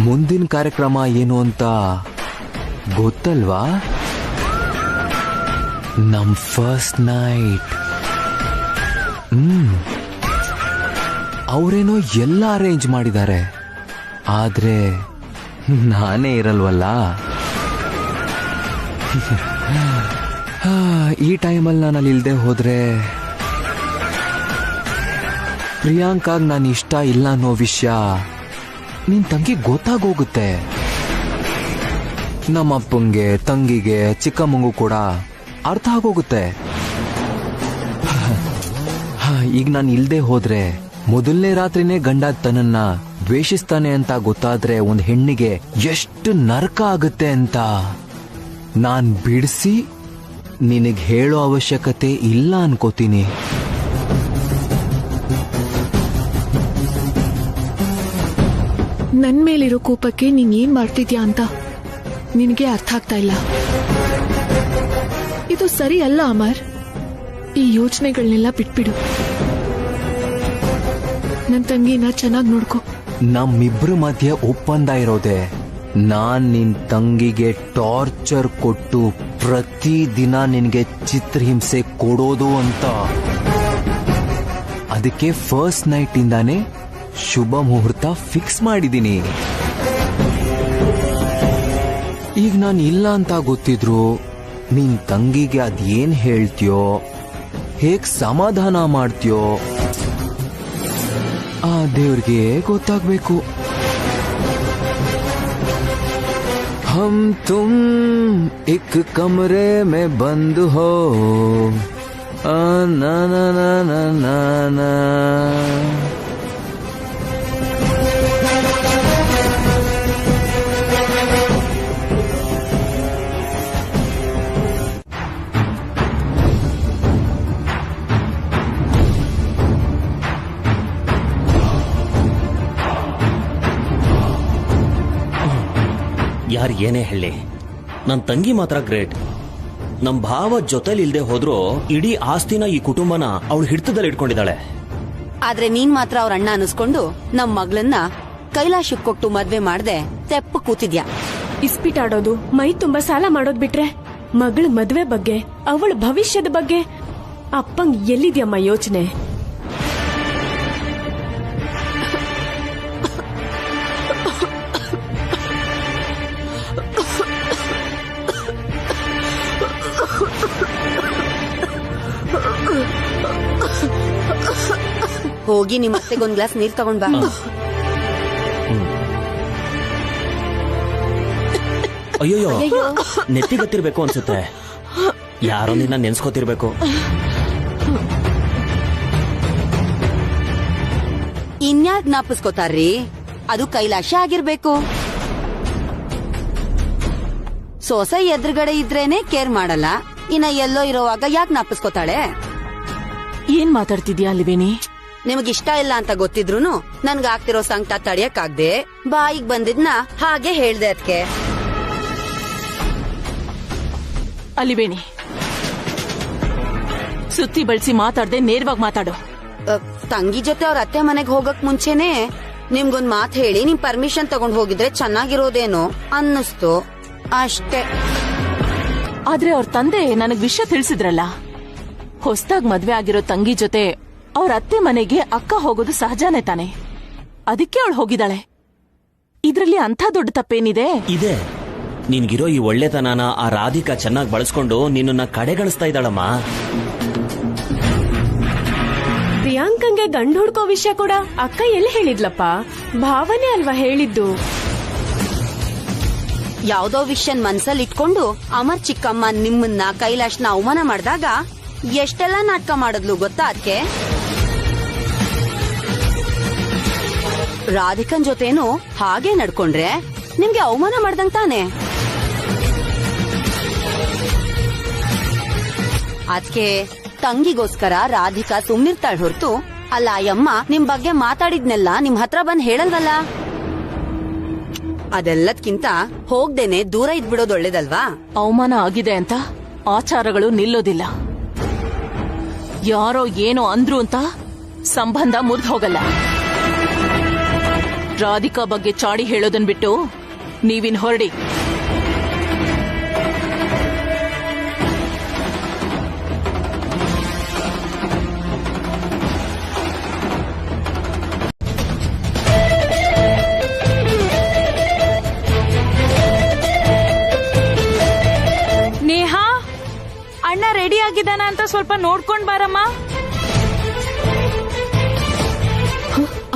ಮುಂದಿನ ಕಾರ್ಯಕ್ರಮ ಏನು ಅಂತ ಗೊತ್ತಲ್ವಾ? ನಮ್ ಫಸ್ಟ್ ನೈಟ್. ಅವರೇನೋ ಎಲ್ಲ ಅರೇಂಜ್ ಮಾಡಿದ್ದಾರೆ, ಆದ್ರೆ ನಾನೇ ಇರಲ್ವಲ್ಲ. ಈ ಟೈಮಲ್ಲಿ ನಾನು ಅಲ್ಲಿ ಇಲ್ದೆ ಹೋದ್ರೆ ಪ್ರಿಯಾಂಕಾಗ್ ನಾನು ಇಷ್ಟ ಇಲ್ಲ ಅನ್ನೋ ವಿಷಯ ನಿನ್ ತಂಗಿ ಗೊತ್ತಾಗೋಗುತ್ತೆ. ನಮ್ಮಪ್ಪಂಗೆ, ತಂಗಿಗೆ, ಚಿಕ್ಕಮ್ಮಂಗೂ ಕೂಡ ಅರ್ಥ ಆಗೋಗುತ್ತೆ. ಈಗ ನಾನು ಇಲ್ದೆ ಹೋದ್ರೆ ಮೊದಲನೇ ರಾತ್ರಿನೇ ಗಂಡ ತನ್ನನ್ನ ದ್ವೇಷಿಸ್ತಾನೆ ಅಂತ ಗೊತ್ತಾದ್ರೆ ಒಂದ್ ಹೆಣ್ಣಿಗೆ ಎಷ್ಟು ನರಕ ಆಗುತ್ತೆ ಅಂತ ನಾನ್ ಬಿಡಿಸಿ ನಿನಗ್ ಹೇಳೋ ಅವಶ್ಯಕತೆ ಇಲ್ಲ ಅನ್ಕೋತೀನಿ. ನನ್ ಮೇಲಿರೋ ಕೋಪಕ್ಕೆ ನೀನ್ ಏನ್ ಮಾಡ್ತಿದ್ಯಾ ಅಂತ ನಿನಗೆ ಅರ್ಥ ಆಗ್ತಾ ಇಲ್ಲ. ಇದು ಸರಿ ಅಲ್ಲ ಅಮರ್. ಈ ಯೋಚನೆಗಳನ್ನೆಲ್ಲ ಬಿಟ್ಬಿಡು. ನನ್ ತಂಗಿನ ಚೆನ್ನಾಗಿ ನೋಡ್ಕೊ. ನಮ್ಮಿಬ್ರ ಮಧ್ಯೆ ಒಪ್ಪಂದ ಇರೋದೆ ನಾನ್ ನಿನ್ ತಂಗಿಗೆ ಟಾರ್ಚರ್ ಕೊಟ್ಟು ಪ್ರತಿದಿನ ನಿನ್ಗೆ ಚಿತ್ರಹಿಂಸೆ ಕೊಡೋದು ಅಂತ. ಅದಕ್ಕೆ ಫಸ್ಟ್ ನೈಟ್ ಇಂದಾನೆ ಶುಭ ಮುಹೂರ್ತ ಫಿಕ್ಸ್ ಮಾಡಿದೀನಿ. ಈಗ ನಾನು ಇಲ್ಲ ಅಂತ ಗೊತ್ತಿದ್ರು ನಿನ್ ತಂಗಿಗೆ ಅದೇನ್ ಹೇಳ್ತೀಯೋ, ಹೇಗ್ ಸಮಾಧಾನ ಮಾಡ್ತೀಯೋ ಆ ದೇವ್ರಿಗೆ ಗೊತ್ತಾಗ್ಬೇಕು. हम तुम एक कमरे में बंद हो, ना ना ना ना ना ना. ಯಾರು ಏನೇ ಹೇಳಿ, ನನ್ ತಂಗಿ ಮಾತ್ರ ಗ್ರೇಟ್. ನಮ್ ಭಾವ ಜೊತೆಲಿ ಇಲ್ದೆ ಹೋದ್ರು ಇಡೀ ಆಸ್ತಿನ, ಈ ಕುಟುಂಬನ ಅವಳು ಹಿಡಿತದಲ್ಲಿ ಇಟ್ಕೊಂಡಿದ್ದಾಳೆ. ಆದ್ರೆ ನೀನ್ ಮಾತ್ರ ಅವ್ರ ಅಣ್ಣ ಅನಿಸ್ಕೊಂಡು ನಮ್ ಮಗಳನ್ನ ಕೈಲಾಶಕ್ಕೆ ಕೊಟ್ಟು ಮದ್ವೆ ಮಾಡ್ದೆ ತೆಪ್ಪ ಕೂತಿದ್ಯಾ. ಇಸ್ಪಿಟ್ ಆಡೋದು, ಮೈ ತುಂಬಾ ಸಾಲ ಮಾಡೋದ್ ಬಿಟ್ರೆ ಮಗಳ ಮದ್ವೆ ಬಗ್ಗೆ, ಅವಳ ಭವಿಷ್ಯದ ಬಗ್ಗೆ ಅಪ್ಪಂಗ್ ಎಲ್ಲಿದ್ಯಮ್ಮ ಯೋಚನೆ? ಹೋಗಿ ನಿಮ್ಮ ಅತ್ತೆಗೊಂದ್ ಗ್ಲಾಸ್ ನೀರ್ ತಗೊಂಡ್ ಬಾ. ಅಯ್ಯೋಯ್ಯೋ, ನೆತ್ತಿಗತ್ತಿರ್ಬೇಕು ಅನ್ಸುತ್ತೆ. ಯಾರೋ ನಿನ್ನ ನೆನ್ಸ್ಕೋತಿರ್ಬೇಕು. ಇನ್ಯಾಕ್ ಜ್ಞಾಪಿಸ್ಕೋತಾರ್ರಿ? ಅದು ಕೈಲಾಶ ಆಗಿರ್ಬೇಕು. ಸೊಸೆ ಎದುರುಗಡೆ ಇದ್ರೇನೆ ಕೇರ್ ಮಾಡಲ್ಲ, ಇನ್ನ ಎಲ್ಲೋ ಇರೋವಾಗ ಯಾಕೆ ಜ್ಞಾಪಿಸ್ಕೋತಾಳೆ? ಏನ್ ಮಾತಾಡ್ತಿದ್ಯಾ ಅಲ್ವೇನಿ? ನಿಮಗಿಷ್ಟ ಇಲ್ಲ ಅಂತ ಗೊತ್ತಿದ್ರುನು ನನ್ಗ ಆಗ್ತಿರೋ ಸಂಕಟ ತಡಿಯಕ್ಕಾಗ್ದೆ ಬಾಯಿಗ್ ಬಂದಿದ್ನ ಹಾಗೆ ಹೇಳ್ದೆ. ಅದಕ್ಕೆ ಅಲಿಬೇಣಿ, ಸುತ್ತಿ ಬಳಸಿ ಮಾತಾಡ್ದೆ ನೇರವಾಗಿ ಮಾತಾಡು. ತಂಗಿ ಜೊತೆ ಅವ್ರ ಅತ್ತೆ ಮನೆಗ್ ಹೋಗಕ್ ಮುಂಚೆನೆ ನಿಮ್ಗೊಂದ್ ಮಾತ್ ಹೇಳಿ ನಿಮ್ ಪರ್ಮಿಷನ್ ತಗೊಂಡ್ ಹೋಗಿದ್ರೆ ಚೆನ್ನಾಗಿರೋದೇನೋ ಅನ್ನಿಸ್ತು ಅಷ್ಟೇ. ಆದ್ರೆ ಅವ್ರ ತಂದೆ ನನಗ್ ವಿಷಯ ತಿಳಿಸಿದ್ರಲ್ಲ, ಹೊಸದಾಗ್ ಮದ್ವೆ ಆಗಿರೋ ತಂಗಿ ಜೊತೆ ಅವ್ರ ಅತ್ತೆ ಮನೆಗೆ ಅಕ್ಕ ಹೋಗೋದು ಸಹಜನೇ ತಾನೆ. ಅದಕ್ಕೆ ಅವಳು ಹೋಗಿದ್ದಾಳೆ. ಇದ್ರಲ್ಲಿ ಅಂಥ ದೊಡ್ಡ ತಪ್ಪೇನಿದೆ? ಇದೆ. ನಿನ್ಗಿರೋ ಈ ಒಳ್ಳೆತನನ ಆ ರಾಧಿಕಾ ಚೆನ್ನಾಗಿ ಬಳಸ್ಕೊಂಡು ನಿನ್ನ ಕಡೆಗಣಿಸ್ತಾ ಇದ್ದಾಳಮ್ಮ. ಪ್ರಿಯಾಂಕಂಗೆ ಗಂಡು ಹುಡ್ಕೋ ವಿಷಯ ಕೂಡ ಅಕ್ಕ ಎಲ್ಲಿ ಹೇಳಿದ್ಲಪ್ಪ? ಭಾವನೆ ಅಲ್ವಾ ಹೇಳಿದ್ದು. ಯಾವ್ದೋ ವಿಷಯನ್ ಮನ್ಸಲ್ಲಿ ಇಟ್ಕೊಂಡು ಅಮರ್ ಚಿಕ್ಕಮ್ಮ ನಿಮ್ಮನ್ನ ಕೈಲಾಶ್ನ ಅವಮಾನ ಮಾಡಿದಾಗ ಎಷ್ಟೆಲ್ಲಾ ನಾಟಕ ಮಾಡಿದ್ಲು ಗೊತ್ತಾ? ಅದಕ್ಕೆ ರಾಧಿಕನ್ ಜೊತೆನೂ ಹಾಗೆ ನಡ್ಕೊಂಡ್ರೆ ನಿಮ್ಗೆ ಅವಮಾನ ಮಾಡ್ದಂಗ್ ತಾನೆ. ಅದಕ್ಕೆ ತಂಗಿಗೋಸ್ಕರ ರಾಧಿಕಾ ಸುಮ್ನಿರ್ತಾಳ್ ಹೊರತು ಅಲ್ಲ ಅಯ್ಯಮ್ಮ ನಿಮ್ ಬಗ್ಗೆ ಮಾತಾಡಿದ್ನೆಲ್ಲ ನಿಮ್ ಹತ್ರ ಬಂದ್ ಹೇಳಲ್ವಲ್ಲ. ಅದೆಲ್ಲದ್ಕಿಂತ ಹೋಗ್ದೇನೆ ದೂರ ಇದ್ಬಿಡೋದು ಒಳ್ಳೇದಲ್ವಾ? ಅವಮಾನ ಆಗಿದೆ ಅಂತ ಆಚಾರಗಳು ನಿಲ್ಲೋದಿಲ್ಲ. ಯಾರೋ ಏನೋ ಅಂದ್ರು ಅಂತ ಸಂಬಂಧ ಮುರಿದು ಹೋಗಲ್ಲ. ರಾಧಿಕಾ ಬಗ್ಗೆ ಚಾಡಿ ಹೇಳೋದನ್ ಬಿಟ್ಟು ನೀವಿನ್ ಹೊರಡಿ. ನೇಹಾ, ಅಣ್ಣ ರೆಡಿ ಆಗಿದ್ದಾನ ಅಂತ ಸ್ವಲ್ಪ ನೋಡ್ಕೊಂಡ್ ಬಾರಮ್ಮ.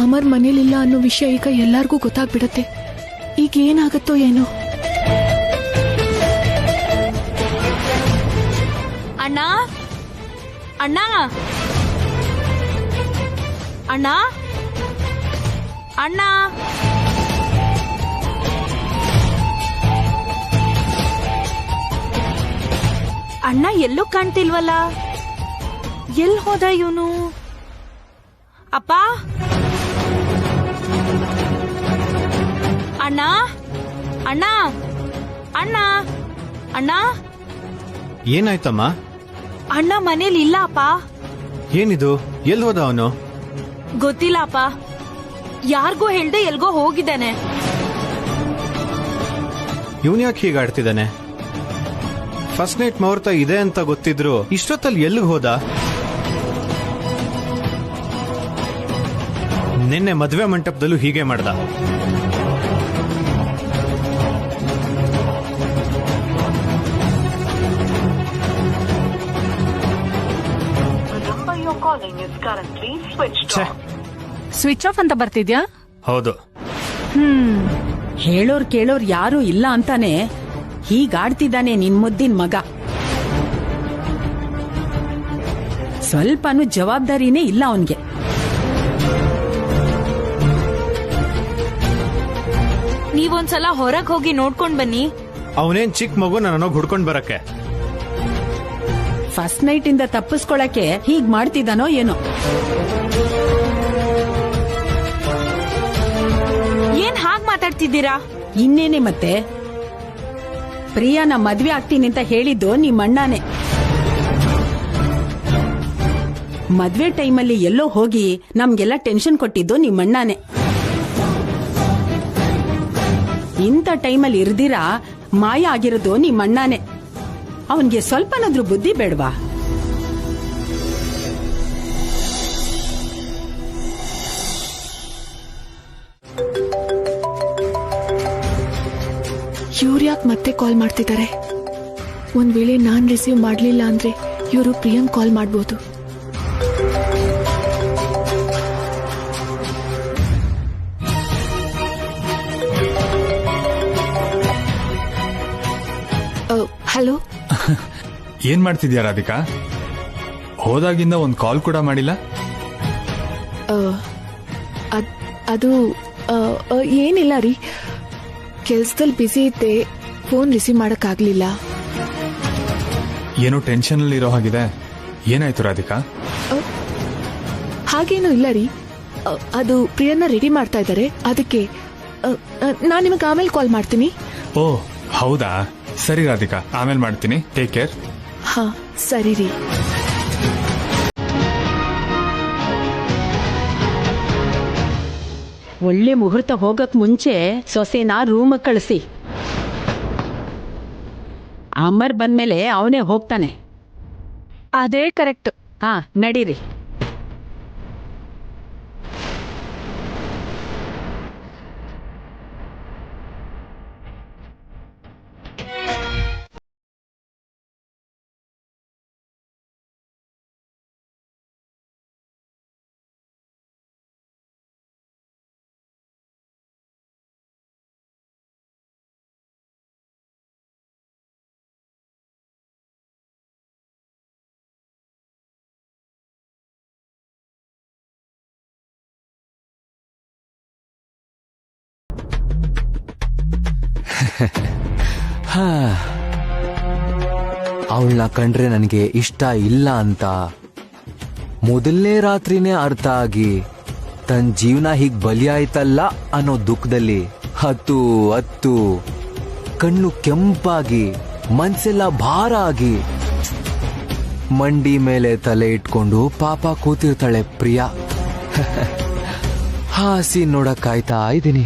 ಅಮರ್ ಮನೇಲಿಲ್ಲ ಅನ್ನೋ ವಿಷಯ ಈಗ ಎಲ್ಲಾರ್ಗೂ ಗೊತ್ತಾಗ್ಬಿಡತ್ತೆ. ಈಗ ಏನಾಗತ್ತೋ ಏನೋ. ಅಣ್ಣ ಅಣ್ಣ ಅಣ್ಣ ಅಣ್ಣ ಅಣ್ಣ ಎಲ್ಲೂ ಕಾಣ್ತಿಲ್ವಲ್ಲ, ಎಲ್ ಹೋದ ಇವನು? ಅಪ್ಪ, ಅಣ್ಣ ಅಣ್ಣ ಅಣ್ಣ ಅಣ್ಣ ಏನಾಯ್ತಮ್ಮ? ಅಣ್ಣ ಮನೇಲಿ ಇಲ್ಲ ಅಪ್ಪ. ಏನಿದು? ಎಲ್ಲಿ ಹೋದ ಅವನು? ಗೊತ್ತಿಲ್ಲ ಅಪ್ಪ, ಯಾರಿಗೂ ಹೇಳ್ದೆ ಎಲ್ಗೋ ಹೋಗಿದ್ದಾನೆ. ಇವನ್ ಯಾಕೆ ಹೀಗೆ ಆಡ್ತಿದ್ದಾನೆ? ಫಸ್ಟ್ ನೈಟ್ ಮುಹೂರ್ತ ಇದೆ ಅಂತ ಗೊತ್ತಿದ್ರು ಇಷ್ಟೊತ್ತಲ್ಲಿ ಎಲ್ಲಿಗೆ ಹೋದ? ನಿನ್ನೆ ಮದ್ವೆ ಮಂಟಪದಲ್ಲೂ ಹೀಗೆ ಮಾಡ್ದ. ಸ್ವಿಚ್ ಆಫ್ ಅಂತ ಬರ್ತಿದ್ಯಾ? ಹೌದು. ಹೇಳೋರ್ ಕೇಳೋರ್ ಯಾರು ಇಲ್ಲ ಅಂತಾನೆ ಹೀಗಾಡ್ತಿದ್ದಾನೆ ನಿನ್ ಮುದ್ದಿನ ಮಗ. ಸ್ವಲ್ಪನೂ ಜವಾಬ್ದಾರಿನೇ ಇಲ್ಲ ಅವನ್ಗೆ. ನೀವೊಂದ್ಸಲ ಹೊರಗ್ ಹೋಗಿ ನೋಡ್ಕೊಂಡ್ ಬನ್ನಿ. ಅವನೇನ್ ಚಿಕ್ಕ ಮಗು ನನಗೆ ಹುಡ್ಕೊಂಡ್ ಬರಕ್ಕೆ. ಫಸ್ಟ್ ನೈಟ್ ಇಂದ ತಪ್ಪಿಸ್ಕೊಳಕ್ಕೆ ಹೀಗ್ ಮಾಡ್ತಿದ್ದಾನೋ ಏನೋ. ಏನ್ ಹಾಗ್ ಮಾತಾಡ್ತಿದ್ದೀರಾ? ಇನ್ನೇನೆ ಮತ್ತೆ, ಪ್ರಿಯಾನ ಮದ್ವೆ ಆಗ್ತೀನಿ ಅಂತ ಹೇಳಿದ್ದು ನಿಮ್ಮ ಅಣ್ಣನೇ. ಮದ್ವೆ ಟೈಮಲ್ಲಿ ಎಲ್ಲೋ ಹೋಗಿ ನಮ್ಗೆಲ್ಲ ಟೆನ್ಷನ್ ಕೊಟ್ಟಿದ್ದು ನಿಮ್ಮ ಅಣ್ಣನೇ. ಇಂಥ ಟೈಮಲ್ಲಿ ಇರ್ದಿರಾ ಮಾಯ ಆಗಿರೋದು ನಿಮ್ಮ ಅಣ್ಣನೇ. ಅವನ್ಗೆ ಸ್ವಲ್ಪನಾದ್ರೂ ಬುದ್ಧಿ ಬೇಡ್ವಾ? ಇವ್ರ್ಯಾಕ್ ಮತ್ತೆ ಕಾಲ್ ಮಾಡ್ತಿದ್ದಾರೆ? ಒಂದ್ ವೇಳೆ ನಾನ್ ರಿಸೀವ್ ಮಾಡ್ಲಿಲ್ಲ ಅಂದ್ರೆ ಇವರು ಪ್ರಿಯಾಂಕ್ ಕಾಲ್ ಮಾಡ್ಬೋದು. ಹಲೋ, ಏನ್ ಮಾಡ್ತಿದ್ಯಾ ರಾಧಿಕಾ? ಹೋದಾಗಿಂದ ಒಂದ್ ಕಾಲ್ ಕೂಡ ಮಾಡಿಲ್ಲ. ಅದು ಏನಿಲ್ಲ ರೀ, ಕೆಲ್ಸದಲ್ಲಿ ಬಿಸಿ ಇದ್ದೆ, ಫೋನ್ ರಿಸೀವ್ ಮಾಡಕ್ಕಾಗ್ಲಿಲ್ಲ. ಏನೋ ಟೆನ್ಷನ್ ಅಲ್ಲಿ ಇರೋ ಹಾಗಿದೆ. ಏನಾಯ್ತು ರಾಧಿಕಾ? ಹಾಗೇನೂ ಇಲ್ಲ ರೀ, ಅದು ಪ್ರಿಯನ್ನ ರೆಡಿ ಮಾಡ್ತಾ ಇದ್ದಾರೆ, ಅದಕ್ಕೆ ನಾನ್ ನಿಮಗೆ ಆಮೇಲೆ ಕಾಲ್ ಮಾಡ್ತೀನಿ. ಓ ಹೌದಾ, ಸರಿ ರಾಧಿಕಾ, ಆಮೇಲೆ ಮಾಡ್ತೀನಿ. Take care. ಹಾ ಸರಿ ರೀ. ಒಳ್ಳೆ ಮುಹೂರ್ತ ಹೋಗಕ್ ಮುಂಚೆ ಸೊಸೆನ ರೂಮ್ ಕಳಿಸಿ. ಅಮರ್ ಬಂದ್ಮೇಲೆ ಅವನೇ ಹೋಗ್ತಾನೆ. ಅದೇ ಕರೆಕ್ಟ್. ಹಾ ನಡೀರಿ. ಅವಳನ್ನ ಕಂಡ್ರೆ ನನಗೆ ಇಷ್ಟ ಇಲ್ಲ ಅಂತ ಮೊದಲನೇ ರಾತ್ರಿನೇ ಅರ್ಥ ಆಗಿ ತನ್ನ ಜೀವನ ಹೀಗ್ ಬಲಿಯಾಯ್ತಲ್ಲ ಅನ್ನೋ ದುಃಖದಲ್ಲಿ ಹತ್ತು ಕಣ್ಣು ಕೆಂಪಾಗಿ ಮನ್ಸೆಲ್ಲ ಭಾರ ಆಗಿ ಮಂಡಿ ಮೇಲೆ ತಲೆ ಇಟ್ಕೊಂಡು ಪಾಪ ಕೂತಿರ್ತಾಳೆ ಪ್ರಿಯಾ. ಸೀನ್ ನೋಡಕ್ ಕಾಯ್ತಾ ಇದ್ದೀನಿ.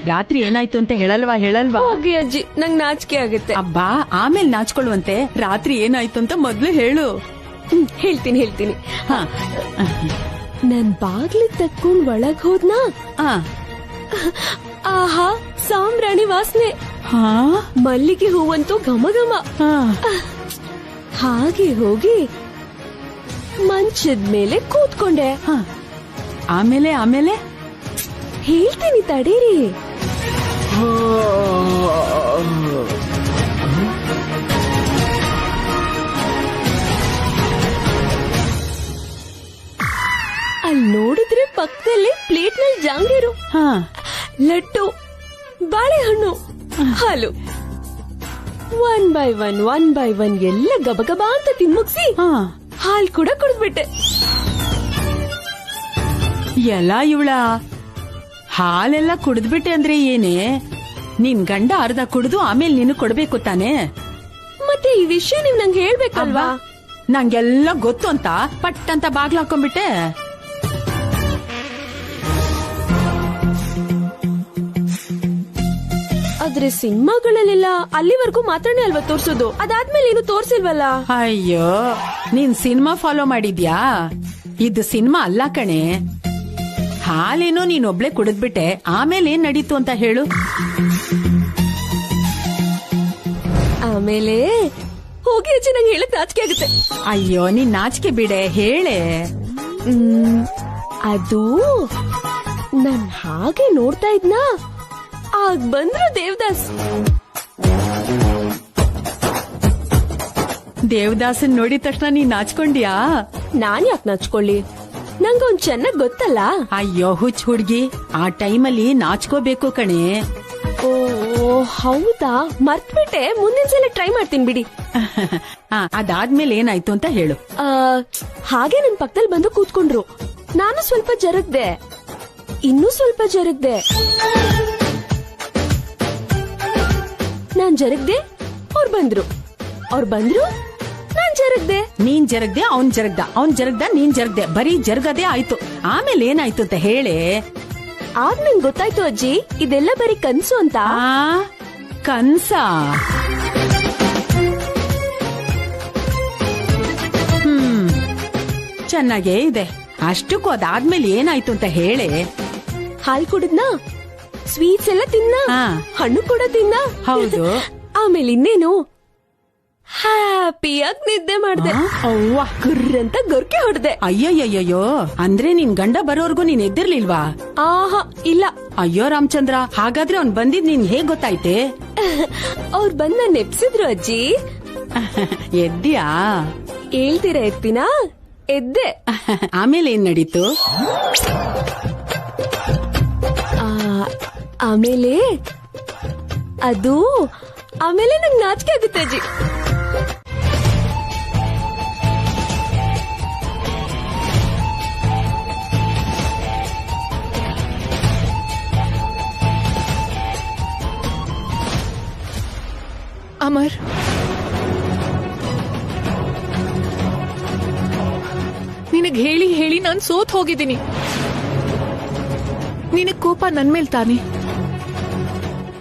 ರಾತ್ರಿ ಏನಾಯ್ತು ಅಂತ ಹೇಳಲ್ವಾ? ಹೋಗಿ ಅಜ್ಜಿ, ನಂಗ್ ನಾಚಿಕೆ ಆಗುತ್ತೆ. ಅಬ್ಬಾ, ಆಮೇಲೆ ನಾಚ್ಕೊಳ್ಳುವಂತೆ. ರಾತ್ರಿ ಏನಾಯ್ತು ಅಂತ ಮೊದ್ಲು ಹೇಳು. ಹೇಳ್ತೀನಿ. ನನ್ ಬಾಗ್ಲಿ ತಕ್ಕೊಂಡ್ ಒಳಗ್ ಹೋದ್ನಾ, ಆಹಾ ಸಾಂಬ್ರಾಣಿ ವಾಸನೆ, ಮಲ್ಲಿಗೆ ಹೂವಂತೂ ಘಮ ಘಮ. ಹಾಗೆ ಹೋಗಿ ಮಂಚದ ಮೇಲೆ ಕೂತ್ಕೊಂಡೆ. ಆಮೇಲೆ ಹೇಳ್ತೀನಿ ತಡೀರಿ. ಅಲ್ಲಿ ನೋಡಿದ್ರೆ ಪಕ್ಕದಲ್ಲಿ ಪ್ಲೇಟ್ ನಲ್ಲಿ ಜಾಂಗೀರು, ಲಡ್ಡು, ಬಾಳೆಹಣ್ಣು, ಹಾಲು. ಒನ್ ಬೈ ಒನ್ ಎಲ್ಲ ಗಬಗಬಾ ಅಂತ ತಿನ್ಮುಗ್ಸಿ ಹಾಲ್ ಕೂಡ ಕುಡಿದ್ಬಿಟ್ಟೆ. ಎಲ್ಲ ಇವಳ ಹಾಲೆಲ್ಲ ಕುಡಿದ್ಬಿಟ್ಟೆ ಅಂದ್ರೆ ಏನೇ? ನಿನ್ ಗಂಡ ಅರ್ಧ ಕುಡಿದು ಆಮೇಲೆ ನೀನು ಕೊಡ್ಬೇಕು ತಾನೆ? ಮತ್ತೆ ಈ ವಿಷಯ ನೀವ್ ನಂಗೆ ಹೇಳ್ಬೇಕಲ್ವಾ? ನಂಗೆಲ್ಲ ಗೊತ್ತು ಅಂತ ಪಟ್ ಅಂತ ಬಾಗ್ಲು ಹಾಕೊಂಡ್ಬಿಟ್ಟೆ. ಆದ್ರೆ ಸಿನಿಮಾಗಳಲ್ಲೆಲ್ಲ ಅಲ್ಲಿವರೆಗೂ ಮಾತ್ರನೇ ಅಲ್ವಾ ತೋರ್ಸೋದು, ಅದಾದ್ಮೇಲೆ ಏನು ತೋರ್ಸಿಲ್ವಲ್ಲ. ಅಯ್ಯೋ, ನೀನ್ ಸಿನಿಮಾ ಫಾಲೋ ಮಾಡಿದ್ಯಾ? ಇದು ಸಿನಿಮಾ ಅಲ್ಲ ಕಣೆ. ಹಾಲೇನೋ ನೀನೊಬ್ಳೆ ಕುಡಿದ್ಬಿಟ್ಟೆ, ಆಮೇಲೆ ಏನ್ ನಡೀತು ಅಂತ ಹೇಳು. ಆಮೇಲೆ ಹೋಗಿ ಅಜ್ಜಿ, ನಂಗೆ ಹೇಳಕ್ ನಾಚಿಕೆ ಆಗುತ್ತೆ. ಅಯ್ಯೋ, ನೀನ್ ನಾಚಿಕೆ ಬಿಡೆ, ಹೇಳೆ. ಅದು ನನ್ ಹಾಗೆ ನೋಡ್ತಾ ಇದ್ನಾ, ಆಗ ಬಂದ್ರು ದೇವದಾಸ್. ದೇವದಾಸನ್ ನೋಡಿದ ತಕ್ಷಣ ನೀನ್ ನಾಚ್ಕೊಂಡ್ಯಾ? ನಾನ್ ಯಾಕೆ ನಾಚ್ಕೊಳ್ಳಿ, ನಂಗ ಅವ್ನ್ ಚೆನ್ನಾಗ್ ಗೊತ್ತಲ್ಲ. ಅಯ್ಯೋ ಹುಚ್ಚ ಹುಡ್ಗಿ, ಆ ಟೈಮಲ್ಲಿ ನಾಚ್ಕೋಬೇಕು ಕಣೆ. ಓ ಹೌದಾ, ಮರ್ತ್ಬಿಟ್ಟೆ. ಮುಂದಿನ ಸಲ ಟ್ರೈ ಮಾಡ್ತೀನಿ ಬಿಡಿ. ಅದಾದ್ಮೇಲೆ ಏನಾಯ್ತು ಅಂತ ಹೇಳು. ಹಾಗೆ ನನ್ ಪಕ್ಕದಲ್ಲಿ ಬಂದು ಕೂತ್ಕೊಂಡ್ರು. ನಾನು ಸ್ವಲ್ಪ ಜರಗ್ದೆ, ಇನ್ನೂ ಸ್ವಲ್ಪ ಜರಗ್ದೆ. ನಾನ್ ಜರಗ್ದೆ, ಅವ್ರು ಬಂದ್ರು. ನಾನ್ ಜರಗ್ದೆ. ನೀನ್ ಜರಗ್ದೆ, ಅವ್ನ್ ಜರಗ್ದ, ನೀನ್ ಜರಗ್ದೆ. ಬರೀ ಜರಗದೆ ಆಯ್ತು. ಆಮೇಲೆ ಏನಾಯ್ತು ಅಂತ ಹೇಳೆ. ಆಗ ನಂಗೆ ಗೊತ್ತಾಯ್ತು ಅಜ್ಜಿ, ಇದೆಲ್ಲ ಬರೀ ಕನ್ಸು ಅಂತ. ಕನ್ಸ? ಚೆನ್ನಾಗೇ ಇದೆ. ಅಷ್ಟಕ್ಕೂ ಅದಾದ್ಮೇಲೆ ಏನಾಯ್ತು ಅಂತ ಹೇಳೆ. ಹಾಲ್ ಕುಡಿದ್ನಾ, ಸ್ವೀಟ್ಸ್ ಎಲ್ಲ ತಿನ್ನ, ಹಣ್ಣು ಕೂಡ ತಿನ್ನ. ಹೌದು. ಆಮೇಲೆ ಇನ್ನೇನು, ಹ್ಯಾಪಿಯಾಗಿ ನಿದ್ದೆ ಮಾಡ್ದೆ. ಅವ್ವ, ಗುರ್ರಂತ ಗೊರ್ಕೆ ಹೊಡ್ದೆ. ಅಯ್ಯಯ್ಯಯ್ಯೋ, ಅಂದ್ರೆ ನಿನ್ ಗಂಡ ಬರೋರ್ಗು ನೀನ್ ಎದ್ದಿರ್ಲಿಲ್ವಾ? ಆಹಾ ಇಲ್ಲ. ಅಯ್ಯೋ ರಾಮಚಂದ್ರ, ಹಾಗಾದ್ರೆ ಅವ್ನ್ ಬಂದಿದ್ ನಿನ್ ಹೇಗ್ ಗೊತ್ತಾಯ್ತೆ? ಅವ್ರು ಬಂದ ನೆಪ್ಸಿದ್ರು ಅಜ್ಜಿ. ಎದ್ದಿಯಾ? ಹೇಳ್ತೀರಾ ಎತ್ತಿನ? ಎದ್ದೆ. ಆಮೇಲೆ ಏನ್ ನಡೀತು? ಆಮೇಲೆ ಅದು ಆಮೇಲೆ ನಂಗೆ ನಾಚಿಕೆ ಆಗುತ್ತೆ ಅಜ್ಜಿ. ಅಮರ್, ನಿನಗ್ ಹೇಳಿ ಹೇಳಿ ನಾನ್ ಸೋತ್ ಹೋಗಿದ್ದೀನಿ. ನಿನಗ್ ಕೋಪ ನನ್ ಮೇಲ್ ತಾನೆ.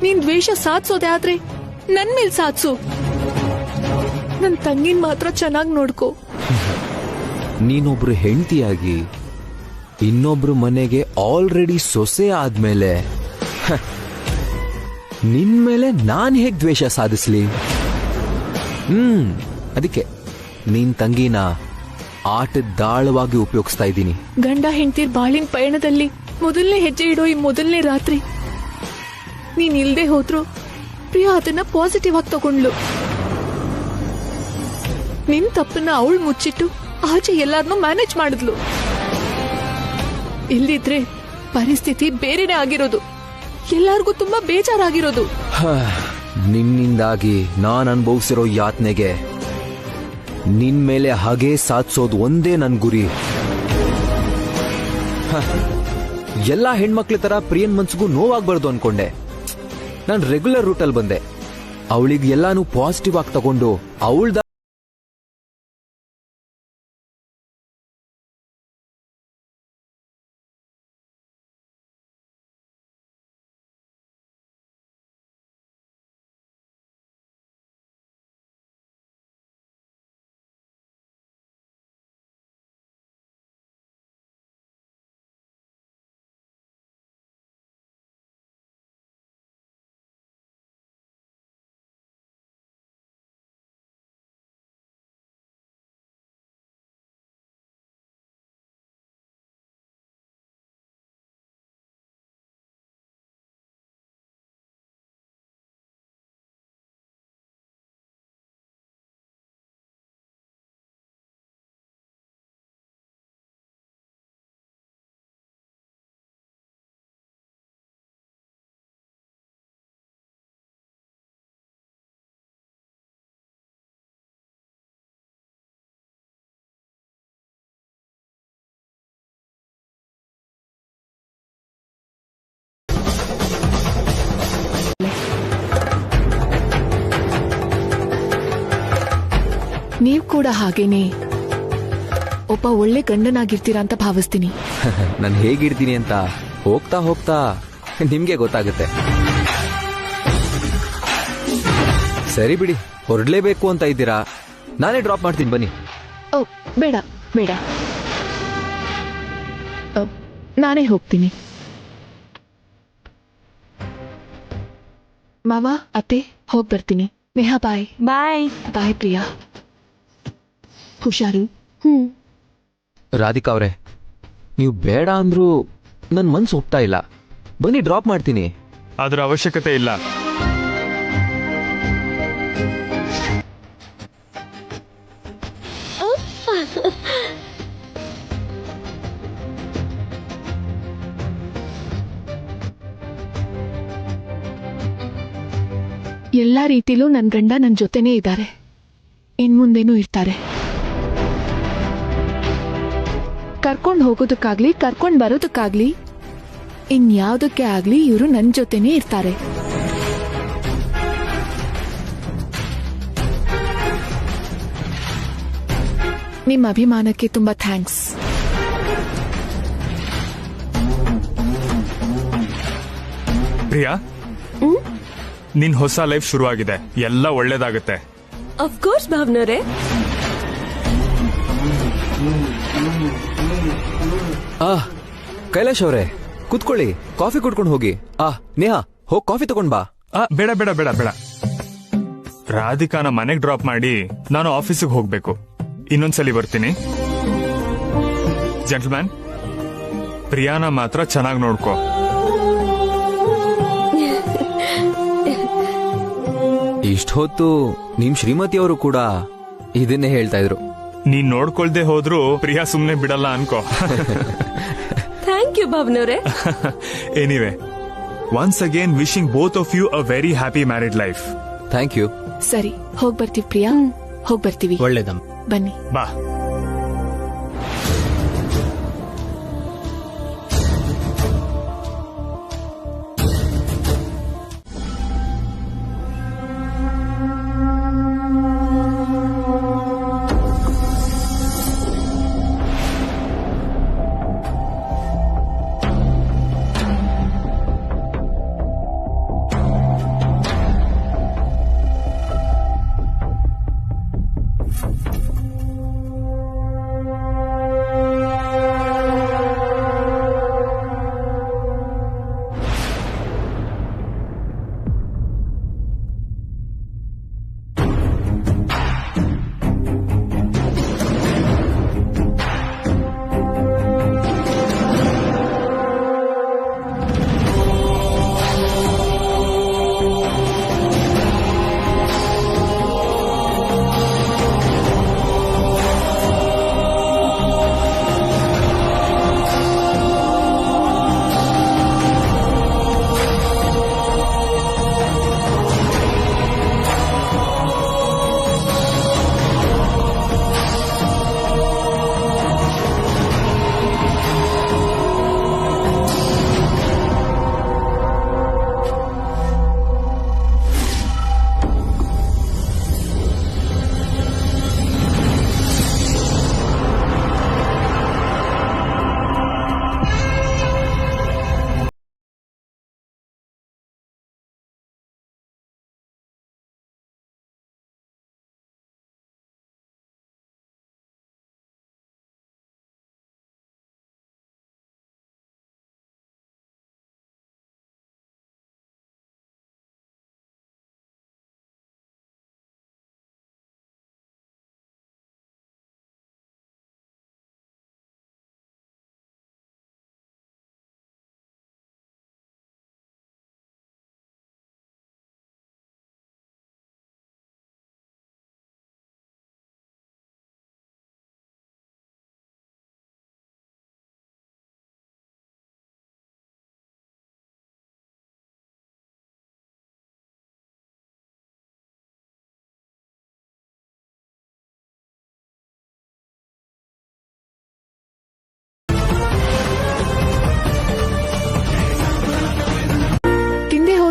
ನೀನ್ ದ್ವೇಷ ಸಾಧ್ಸೋದೆ ಆದ್ರೆ ನನ್ ಮೇಲ್ ಸಾಧ್ಸು. ನನ್ ತಂಗಿನ್ ಮಾತ್ರ ಚೆನ್ನಾಗ್ ನೋಡ್ಕೋ. ನೀನೊಬ್ರು ಹೆಂಡತಿಯಾಗಿ ಇನ್ನೊಬ್ರು ಮನೆಗೆ ಆಲ್ರೆಡಿ ಸೊಸೆ ಆದ್ಮೇಲೆ ನಿನ್ ಮೇಲೆ ನಾನ್ ಹೇಗ್ ದ್ವೇಷ ಸಾಧಿಸ್ಲಿ? ಅದಕ್ಕೆ ನೀನ್ ತಂಗಿನ ಆಟದ ದಾಳವಾಗಿ ಉಪಯೋಗಿಸ್ತಾ ಇದ್ದೀನಿ. ಗಂಡ ಹೆಂಡ್ತಿರ್ ಬಾಳಿನ ಪಯಣದಲ್ಲಿ ಮೊದಲನೇ ಹೆಜ್ಜೆ ಇಡೋ ಈ ಮೊದಲನೇ ರಾತ್ರಿ ನೀನ್ ಇಲ್ದೆ ಹೋದ್ರು ಪ್ರಿಯಾ ಅದನ್ನ ಪಾಸಿಟಿವ್ ಆಗಿ ತಗೊಂಡ್ಲು. ನಿನ್ ತಪ್ಪನ್ನ ಅವಳು ಮುಚ್ಚಿಟ್ಟು ಆಚೆ ಎಲ್ಲಾರನ್ನೂ ಮ್ಯಾನೇಜ್ ಮಾಡಿದ್ಲು. ಇಲ್ದಿದ್ರೆ ಪರಿಸ್ಥಿತಿ ಬೇರೆನೆ ಆಗಿರೋದು. ಎಲ್ಲಾರ್ಗೂ ತುಂಬಾ ಬೇಜಾರಾಗಿರೋದು. ನಿನ್ನಿಂದಾಗಿ ನಾನ್ ಅನುಭವಿಸಿರೋ ಯಾತನೆಗೆ ನಿನ್ ಮೇಲೆ ಹಾಗೆ ಸಾಧಿಸೋದು ಒಂದೇ ನನ್ ಗುರಿ. ಎಲ್ಲಾ ಹೆಣ್ಮಕ್ಳ ತರ ಪ್ರಿಯನ್ ಮನ್ಸಿಗೂ ನೋವಾಗ್ಬಾರ್ದು ಅನ್ಕೊಂಡೆ. ನಾನ್ ರೆಗ್ಯುಲರ್ ರೂಟಲ್ಲಿ ಬಂದೆ. ಅವಳಿಗೆ ಎಲ್ಲಾನು ಪಾಸಿಟಿವ್ ಆಗಿ ತಗೊಂಡು ಅವಳ್ದ ನೀವ್ ಕೂಡ ಹಾಗೇನೆ ಒಬ್ಬ ಒಳ್ಳೆ ಗಂಡನಾಗಿರ್ತೀರಾ ಅಂತ ಭಾವಿಸ್ತೀನಿ. ನಾನು ಹೇಗಿರ್ತೀನಿ ಅಂತ ಹೋಗ್ತಾ ಹೋಗ್ತಾ ನಿಮ್ಗೆ ಗೊತ್ತಾಗುತ್ತೆ. ಸರಿ ಬಿಡಿ, ಹೊರಡ್ಲೇಬೇಕು ಅಂತ ಇದ್ದೀರಾ, ನಾನೇ ಡ್ರಾಪ್ ಮಾಡ್ತೀನಿ ಬನ್ನಿ. ಓ ಬೇಡ ಬೇಡ, ನಾನೇ ಹೋಗ್ತೀನಿ. ಮಾವ ಅತ್ತೆ ಹೋಗ್ ಬರ್ತೀನಿ. ನೇಹಾ ಬಾಯ್. ಬಾಯ್. ಬಾಯ್ ಪ್ರಿಯಾ. ಹುಷಾರು. ರಾಧಿಕಾ ಅವ್ರೆ, ನೀವು ಬೇಡ ಅಂದ್ರೂ ನನ್ ಮನ್ಸು ಒಪ್ತಾ ಇಲ್ಲ. ಬನ್ನಿ ಡ್ರಾಪ್ ಮಾಡ್ತೀನಿ. ಅದರ ಅವಶ್ಯಕತೆ ಇಲ್ಲ. ಎಲ್ಲಾ ರೀತಿಲೂ ನನ್ ಗಂಡ ನನ್ ಜೊತೆನೇ ಇದ್ದಾರೆ, ಇನ್ಮುಂದೇನೂ ಇರ್ತಾರೆ. ಕರ್ಕೊಂಡ್ ಹೋಗೋದಕ್ಕಾಗ್ಲಿ ಕರ್ಕೊಂಡ್ ಬರೋದಕ್ಕಾಗ್ಲಿ ಇನ್ಯಾವುದಕ್ಕೆ ಆಗ್ಲಿ ಇವರು ನನ್ ಜೊತೆನೇ ಇರ್ತಾರೆ. ನಿಮ್ಮ ಅಭಿಮಾನಕ್ಕೆ ತುಂಬಾ ಥ್ಯಾಂಕ್ಸ್. ಪ್ರಿಯಾ, ನಿನ್ ಹೊಸ ಲೈಫ್ ಶುರುವಾಗಿದೆ, ಎಲ್ಲ ಒಳ್ಳೇದಾಗುತ್ತೆ. ಅಫ್ಕೋರ್ಸ್ ಭಾವನವ್ರೆ. ಕೈಲಾಶ್ ಅವರೇ ಕುತ್ಕೊಳ್ಳಿ, ಕಾಫಿ ಕುಡ್ಕೊಂಡು ಹೋಗಿ. ನೇಹಾ ಹೋಗ್ ಕಾಫಿ ತಗೊಂಡ್ ಬಾ. ಬೇಡ ಬೇಡ ಬೇಡ ಬೇಡ, ರಾಧಿಕಾನ ಮನೆಗ್ ಡ್ರಾಪ್ ಮಾಡಿ ನಾನು ಆಫೀಸಿಗೆ ಹೋಗ್ಬೇಕು. ಇನ್ನೊಂದ್ಸಲಿ ಬರ್ತೀನಿ. ಜೆಂಟಲ್ಮ್ಯಾನ್, ಪ್ರಿಯಾನ ಮಾತ್ರ ಚೆನ್ನಾಗಿ ನೋಡ್ಕೋ. ಇಷ್ಟ ಹೊತ್ತು ನಿಮ್ ಶ್ರೀಮತಿಯವರು ಕೂಡ ಇದನ್ನೇ ಹೇಳ್ತಾ ಇದ್ರು. ನೀನ್ ನೋಡ್ಕೊಳ್ದೆ ಹೋದ್ರು ಪ್ರಿಯಾ ಸುಮ್ನೆ ಬಿಡಲ್ಲ ಅನ್ಕೋ. ಥ್ಯಾಂಕ್ ಯು ಭಾವನವ್ರೆ. Anyway, once again wishing both of you a very happy married life. Thank you. ಸರಿ ಹೋಗ್ ಬರ್ತೀವಿ ಪ್ರಿಯಾ, ಹೋಗ್ ಬರ್ತೀವಿ. ಒಳ್ಳೇದಮ್ಮ, ಬನ್ನಿ. ಬಾ.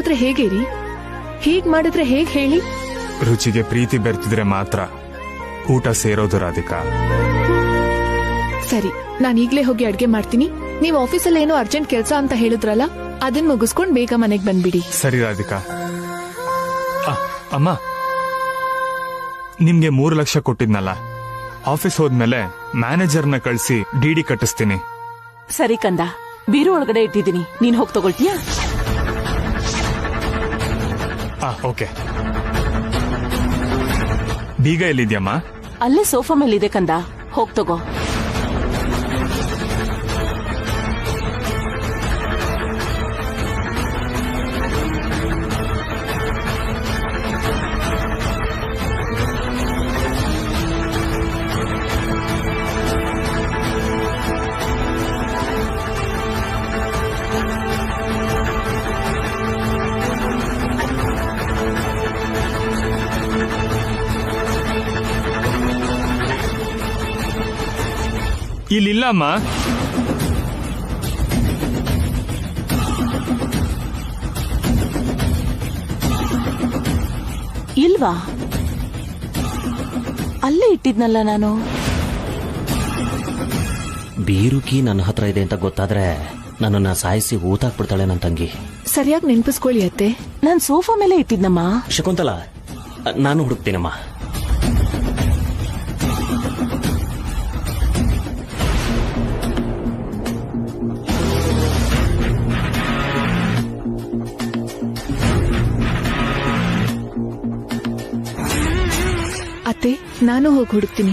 ಮಾಡಿದ್ರೆ ಹೇಗೆ ರೀ? ಹೀಗ್ ಮಾಡಿದ್ರೆ ಹೇಗ್ ಹೇಳಿ? ರುಚಿಗೆ ಪ್ರೀತಿ ಬೆರ್ತಿದ್ರೆ ಮಾತ್ರ ಊಟ ಸೇರೋದು ರಾಧಿಕಾ. ಸರಿ, ನಾನ್ ಈಗ್ಲೇ ಹೋಗಿ ಅಡ್ಗೆ ಮಾಡ್ತೀನಿ. ನೀವ್ ಆಫೀಸಲ್ಲಿ ಏನೋ ಅರ್ಜೆಂಟ್ ಕೆಲ್ಸ ಅಂತ ಹೇಳಿದ್ರಲ್ಲ, ಅದನ್ ಮುಗಿಸ್ಕೊಂಡ್ ಬೇಗ ಮನೆಗ್ ಬಂದ್ಬಿಡಿ. ಸರಿ ರಾಧಿಕಾ. ಅಮ್ಮ, ನಿಮ್ಗೆ 3 ಲಕ್ಷ ಕೊಟ್ಟಿದ್ನಲ್ಲ, ಆಫೀಸ್ ಹೋದ್ಮೇಲೆ ಮ್ಯಾನೇಜರ್ನ ಕಳಿಸಿ ಡಿಡಿ ಕಟ್ಟಿಸ್ತೀನಿ. ಸರಿ ಕಂದ, ಬೀರು ಒಳಗಡೆ ಇಟ್ಟಿದ್ದೀನಿ, ನೀನ್ ಹೋಗಿ ತಗೊಳ್ತೀಯಾ? ಓಕೆ. ಬೀಗ ಎಲ್ಲಿದ್ಯಮ್ಮ? ಅಲ್ಲೇ ಸೋಫಾ ಮೇಲಿದೆ ಕಂದ, ಹೋಗ್ ತಗೋ. ಇಲ್ಲಿಲ್ಲಮ್ಮ. ಇಲ್ವಾ? ಅಲ್ಲೇ ಇಟ್ಟಿದ್ನಲ್ಲ ನಾನು. ಬೀರುಕಿ ನನ್ನ ಹತ್ರ ಇದೆ ಅಂತ ಗೊತ್ತಾದ್ರೆ ನನ್ನನ್ನ ಸಾಯಿಸಿ ಊತಾಕ್ಬಿಡ್ತಾಳೆ ನನ್ನ ತಂಗಿ. ಸರಿಯಾಗಿ ನೆನ್ಪಿಸ್ಕೊಳ್ಳಿ ಅತ್ತೆ. ನಾನ್ ಸೋಫಾ ಮೇಲೆ ಇಟ್ಟಿದ್ನಮ್ಮ. ಶಕುಂತಲಾ, ನಾನು ಹುಡುಕ್ತೀನಮ್ಮ. ಅತ್ತೆ, ನಾನು ಹೋಗಿ ಹುಡುಕ್ತೀನಿ.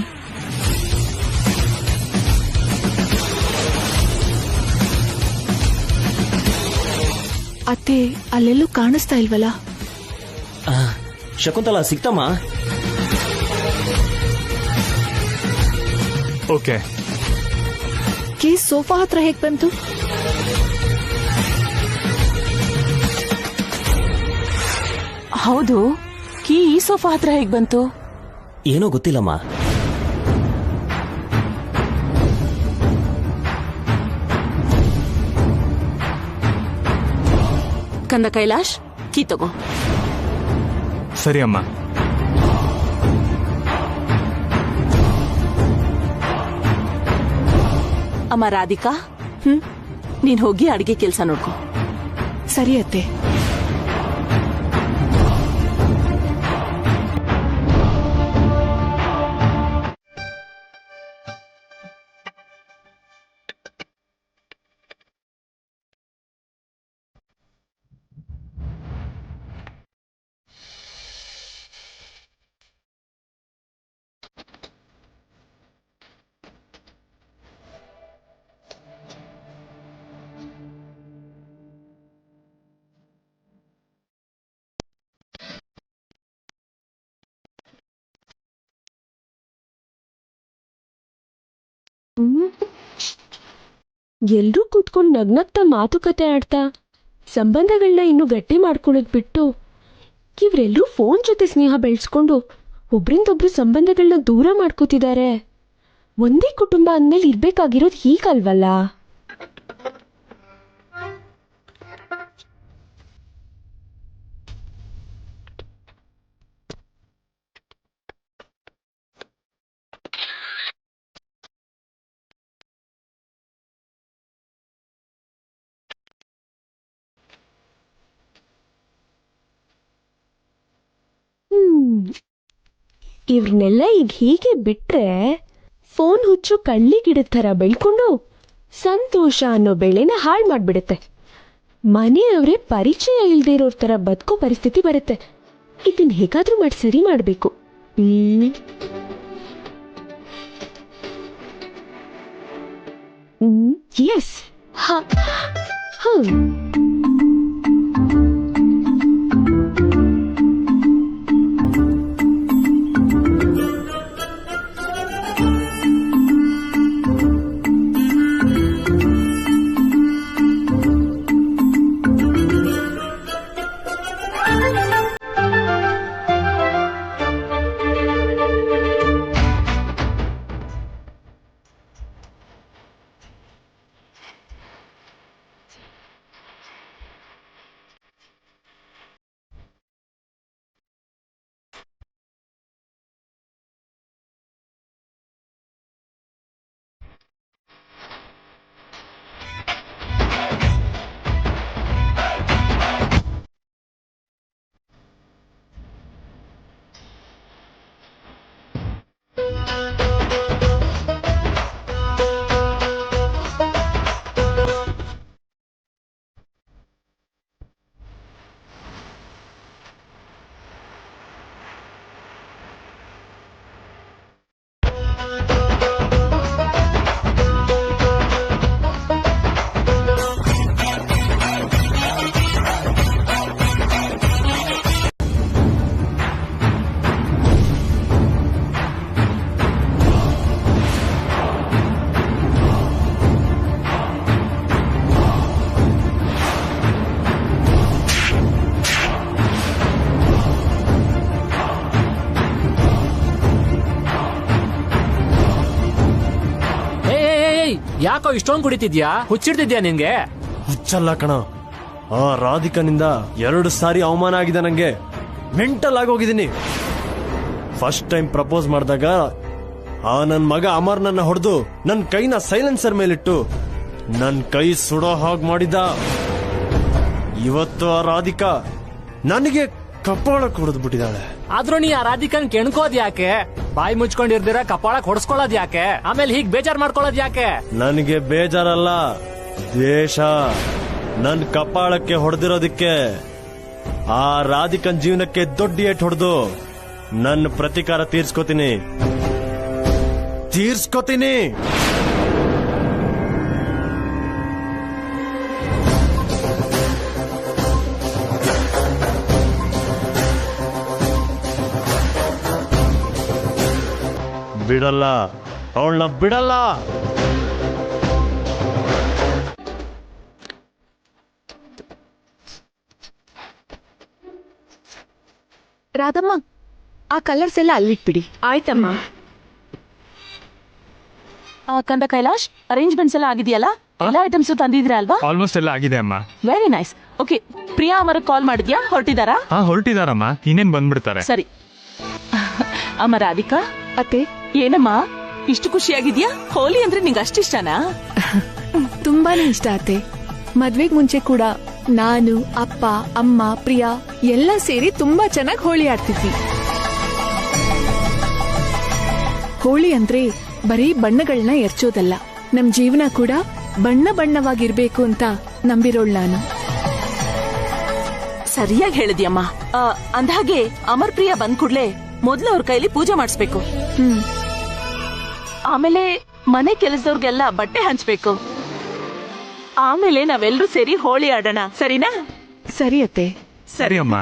ಅತ್ತೆ, ಅಲ್ಲೆಲ್ಲೂ ಕಾಣಿಸ್ತಾ ಇಲ್ವಲ್ಲ? ಶಕುಂತಲಾ, ಸಿಕ್ತಮ್ಮ? ಓಕೆ. ಕೀಸ್ ಸೋಫಾ ಹತ್ರ ಹೇಗ್ ಬಂತು? ಹೌದು, ಕೀ ಈ ಸೋಫಾ ಹತ್ರ ಹೇಗ್ ಬಂತು? ಏನೋ ಗೊತ್ತಿಲ್ಲಮ್ಮ. ಕಂದ ಕೈಲಾಶ್, ಕೀ ತಗೋ. ಸರಿ ಅಮ್ಮ. ಅಮ್ಮ ರಾಧಿಕಾ, ನೀನ್ ಹೋಗಿ ಅಡಿಗೆ ಕೆಲ್ಸ ನೋಡ್ಕೊ. ಸರಿ ಅತ್ತೆ. ಎಲ್ರೂ ಕೂತ್ಕೊಂಡು ನಗ್ನಗ್ತಾ ಮಾತುಕತೆ ಆಡ್ತಾ ಸಂಬಂಧಗಳನ್ನ ಇನ್ನು ಗಟ್ಟಿ ಮಾಡ್ಕೊಳ್ಳೋದ್ ಬಿಟ್ಟು ಇವ್ರೆಲ್ರೂ ಫೋನ್ ಜೊತೆ ಸ್ನೇಹ ಬೆಳೆಸ್ಕೊಂಡು ಒಬ್ರಿಂದೊಬ್ರು ಸಂಬಂಧಗಳನ್ನ ದೂರ ಮಾಡ್ಕೋತಿದ್ದಾರೆ. ಒಂದೇ ಕುಟುಂಬ ಅಂದ್ಮೇಲೆ ಇರ್ಬೇಕಾಗಿರೋದು ಹೀಗಲ್ವಲ್ಲ? ಇವ್ರನ್ನೆಲ್ಲ ಈಗ ಹೀಗೆ ಬಿಟ್ರೆ ಫೋನ್ ಹುಚ್ಚು ಕಳ್ಳಿ ಗಿಡದ ಥರ ಬೆಳ್ಕೊಂಡು ಸಂತೋಷ ಅನ್ನೋ ಬೆಳೆನ ಹಾಳು ಮಾಡ್ಬಿಡುತ್ತೆ. ಮನೆಯವರೇ ಪರಿಚಯ ಇಲ್ದೇ ಇರೋರ್ ಥರ ಬದುಕೋ ಪರಿಸ್ಥಿತಿ ಬರುತ್ತೆ. ಇದನ್ನ ಹೇಗಾದ್ರೂ ಮಾಡಿ ಸರಿ ಮಾಡಬೇಕು. ಎಸ್. ಯಾಕೋ ಇಷ್ಟೊಂದು ಕುಡಿತಿದ್ಯಾ? ಹುಚ್ಚಿಡ್ತಿದ್ಯಾ ನಿನ್ಗೆ? ಹುಚ್ಚಲ್ಲ ಕಣ, ಆ ರಾಧಿಕನಿಂದ 2 ಸಾರಿ ಅವಮಾನ ಆಗಿದೆ ನಂಗೆ. ಮೆಂಟಲ್ ಆಗೋಗಿದ್ದೀನಿ. ಫಸ್ಟ್ ಟೈಮ್ ಪ್ರಪೋಸ್ ಮಾಡಿದಾಗ ಆ ನನ್ ಮಗ ಅಮರ್ ನನ್ನ ಹೊಡೆದು ನನ್ ಕೈನ ಸೈಲೆನ್ಸರ್ ಮೇಲಿಟ್ಟು ನನ್ ಕೈ ಸುಡೋ ಹಾಗೆ ಮಾಡಿದ. ಇವತ್ತು ಆ ರಾಧಿಕಾ ನನಗೆ ಕಪಾಳ ಕೊಡದ್ ಬಿಟ್ಟಿದ್ದಾಳೆ. ಆದ್ರೂ ನೀ ಆ ರಾಧಿಕನ್ ಕೆಣ್ಕೋದ್ ಯಾಕೆ? ಬಾಯಿ ಮುಚ್ಕೊಂಡಿರ್ದಿರ ಕಪಾಳಕ್ ಹೊಡ್ಸ್ಕೊಳ್ಳೋದ್ ಯಾಕೆ? ಆಮೇಲೆ ಹೀಗ್ ಬೇಜಾರ್ ಮಾಡ್ಕೊಳ್ಳೋದ್ ಯಾಕೆ? ನನಗೆ ಬೇಜಾರಲ್ಲ, ದ್ವೇಷ. ನನ್ ಕಪಾಳಕ್ಕೆ ಹೊಡೆದಿರೋದಕ್ಕೆ ಆ ರಾಧಿಕನ್ ಜೀವನಕ್ಕೆ ದೊಡ್ಡ ಏಟ್ ಹೊಡೆದು ನನ್ನ ಪ್ರತಿಕಾರ ತೀರ್ಸ್ಕೋತೀನಿ. ಬಿಡಲ್ಲ, ಅವಳನ್ನ ಬಿಡಲ್ಲ. ರಾಧಮ್ಮ, ಆ ಕಲರ್ಸ್ ಎಲ್ಲ ಅಲ್ಲಿಟ್ಬಿಡಿ. ಆಯ್ತಮ್ಮ. ಕಂದ ಕೈಲಾಶ್, ಅರೇಂಜ್ಮೆಂಟ್ಸ್ ಎಲ್ಲ ಆಗಿದೆಯಲ್ಲ? ಎಲ್ಲ ಐಟಮ್ಸ್ ತಂದಿದ್ರಾ ಅಲ್ವಾ? ಆಲ್ಮೋಸ್ಟ್ ಎಲ್ಲ ಆಗಿದೆ ಅಮ್ಮ. Very nice. Okay, Priya Amar call ಮಾಡಿದ್ಯಾ? ಹೊರಟಿದಾರಾ? ಹೊರಟಿದಾರಮ್ಮ, ಇನ್ನೇನ್ ಬಂದ್ಬಿಡ್ತಾರೆ. ಸರಿ. ಅಮ್ಮ ರಾಧಿಕಾ ಅತ್ತೆ, ಏನಮ್ಮ ಇಷ್ಟು ಖುಷಿಯಾಗಿದ್ಯಾ? ಹೋಲಿ ಅಂದ್ರೆ ನಿಂಗೆ ಅಷ್ಟಿಷ್ಟನಾ? ತುಂಬಾನೇ ಇಷ್ಟ ಅತ್ತೆ. ಮದ್ವೆಗ್ ಮುಂಚೆ ಕೂಡ ನಾನು, ಅಪ್ಪ, ಅಮ್ಮ, ಪ್ರಿಯಾ ಎಲ್ಲ ಸೇರಿ ತುಂಬಾ ಚೆನ್ನಾಗಿ ಹೋಳಿ ಆಡ್ತಿದ್ವಿ. ಹೋಳಿ ಅಂದ್ರೆ ಬರೀ ಬಣ್ಣಗಳನ್ನ ಎರ್ಚೋದಲ್ಲ, ನಮ್ ಜೀವನ ಕೂಡ ಬಣ್ಣ ಬಣ್ಣವಾಗಿರ್ಬೇಕು ಅಂತ ನಂಬಿರೋಳ್ ನಾನು. ಸರಿಯಾಗಿ ಹೇಳಿದ್ಯಮ್ಮ. ಅಂದ್ಹಾಗೆ ಅಮರ್ ಪ್ರಿಯಾ ಬಂದ್ ಕೂಡ್ಲೆ ಮೊದ್ಲು ಅವ್ರ ಕೈಲಿ ಪೂಜೆ ಮಾಡಿಸ್ಬೇಕು. ಆಮೇಲೆ ಮನೆ ಕೆಲಸದವ್ರಿಗೆಲ್ಲ ಬಟ್ಟೆ ಹಂಚ್ಬೇಕು. ಆಮೇಲೆ ನಾವೆಲ್ಲರೂ ಸೇರಿ ಹೋಳಿ ಆಡೋಣ, ಸರಿನಾ? ಸರಿ ಅತ್ತೆ. ಸರಿ ಅಮ್ಮ.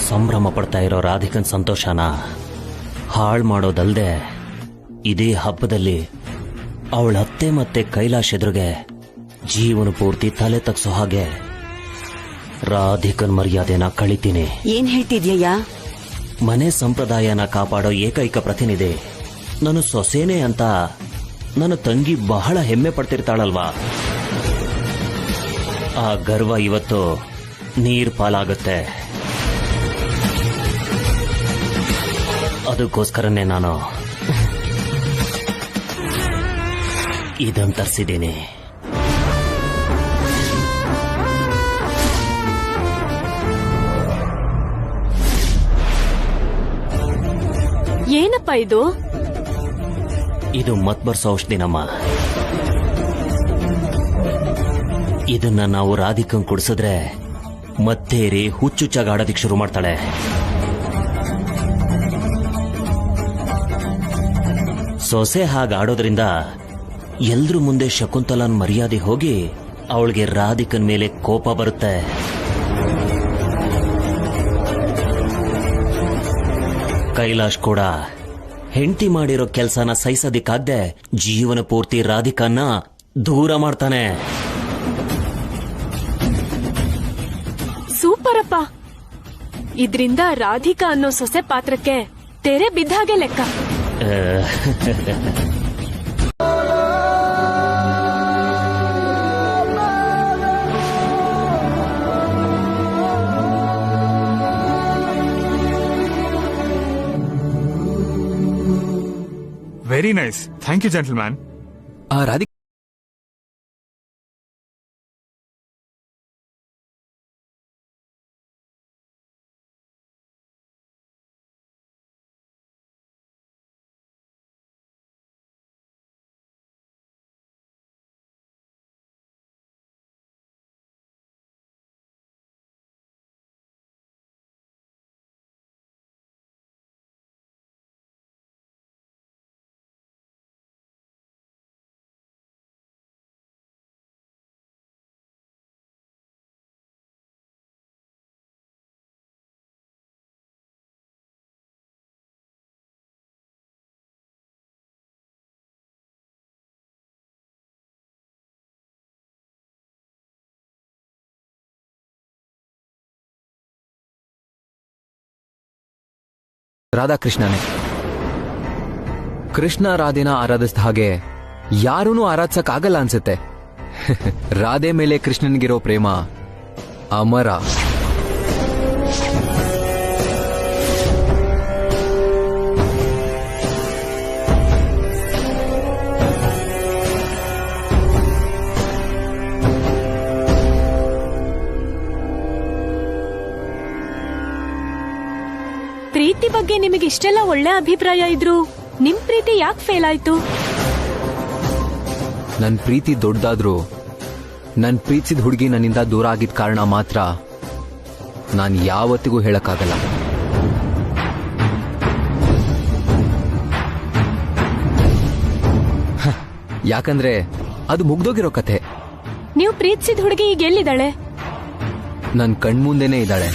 ಸಂಭ್ರಮ ಪಡ್ತಾ ಇರೋ ರಾಧಿಕನ್ ಸಂತೋಷನ ಹಾಳು ಮಾಡೋದಲ್ದೆ ಇದೇ ಹಬ್ಬದಲ್ಲಿ ಅವಳ ಅತ್ತೆ ಮತ್ತೆ ಕೈಲಾಶ್ ಎದುರಿಗೆ ಜೀವನ ಪೂರ್ತಿ ತಲೆ ತಗ್ಸೋ ಹಾಗೆ ರಾಧಿಕನ್ ಮರ್ಯಾದೆನ ಕಳಿತೀನಿ. ಏನ್ ಹೇಳ್ತಿದ್ಯಯ್ಯ? ಮನೆ ಸಂಪ್ರದಾಯನ ಕಾಪಾಡೋ ಏಕೈಕ ಪ್ರತಿನಿಧಿ ನಾನು ಸೊಸೇನೆ ಅಂತ ನನ್ನ ತಂಗಿ ಬಹಳ ಹೆಮ್ಮೆ ಪಡ್ತಿರ್ತಾಳಲ್ವಾ, ಆ ಗರ್ವ ಇವತ್ತು ನೀರ್ ಪಾಲಾಗುತ್ತೆ. ಅದಕ್ಕೋಸ್ಕರನೇ ನಾನು ಇದನ್ನು ತರಿಸಿದ್ದೀನಿ. ಏನಪ್ಪ ಇದು? ಇದು ಮತ್ಬರ್ಸೋ ಔಷಧಿನಮ್ಮ. ಇದನ್ನ ನಾವು ರಾಧಿಕಂಗ್ ಕುಡಿಸಿದ್ರೆ ಮತ್ತೇರಿ ಹುಚ್ಚುಚ್ಚಾಗಾಡೋದಿಕ್ ಶುರು ಮಾಡ್ತಾಳೆ. ಸೊಸೆ ಹಾಗಾಡೋದ್ರಿಂದ ಎಲ್ರ ಮುಂದೆ ಶಕುಂತಲನ್ ಮರ್ಯಾದೆ ಹೋಗಿ ಅವಳಿಗೆ ರಾಧಿಕನ್ ಮೇಲೆ ಕೋಪ ಬರುತ್ತೆ. ಕೈಲಾಶ್ ಕೂಡ ಹೆಂಡತಿ ಮಾಡಿರೋ ಕೆಲ್ಸನ ಸಹಿಸೋದಿಕ್ಕಾಗ್ದೆ ಜೀವನ ಪೂರ್ತಿ ರಾಧಿಕನ್ನ ದೂರ ಮಾಡ್ತಾನೆ. ಸೂಪರ್ ಅಪ್ಪ. ಇದ್ರಿಂದ ರಾಧಿಕಾ ಅನ್ನೋ ಸೊಸೆ ಪಾತ್ರಕ್ಕೆ ತೆರೆ ಬಿದ್ದಾಗೆ ಲೆಕ್ಕ. Very nice. Thank you gentleman. Radhika ರಾಧಾಕೃಷ್ಣನೇ. ಕೃಷ್ಣ ರಾಧೆನ ಆರಾಧಿಸಿದ ಹಾಗೆ ಯಾರೂನು ಆರಾಧಿಸಕ್ ಆಗಲ್ಲ ಅನ್ಸುತ್ತೆ. ರಾಧೆ ಮೇಲೆ ಕೃಷ್ಣನ್ಗಿರೋ ಪ್ರೇಮ ಅಮರ. ಪ್ರೀತಿ ಬಗ್ಗೆ ನಿಮಗೆ ಇಷ್ಟೆಲ್ಲ ಒಳ್ಳೆ ಅಭಿಪ್ರಾಯ ಇದ್ರು ನಿಮ್ ಪ್ರೀತಿ ಯಾಕೆ ಫೇಲ್ ಆಯ್ತು? ನನ್ ಪ್ರೀತಿ ದೊಡ್ಡದಾದ್ರೂ ನನ್ ಪ್ರೀತಿಸಿದ ಹುಡುಗಿ ನನ್ನಿಂದ ದೂರ ಆಗಿದ್ದ ಕಾರಣ ಮಾತ್ರ ನಾನು ಯಾವತ್ತಿಗೂ ಹೇಳಕ್ಕಾಗಲ್ಲ. ಯಾಕಂದ್ರೆ ಅದು ಮುಗ್ದೋಗಿರೋ ಕಥೆ. ನೀವು ಪ್ರೀತಿಸಿದ ಹುಡುಗಿ ಈಗ ಎಲ್ಲಿದ್ದಾಳೆ? ನನ್ ಕಣ್ಮುಂದೆನೇ ಇದ್ದಾಳೆ.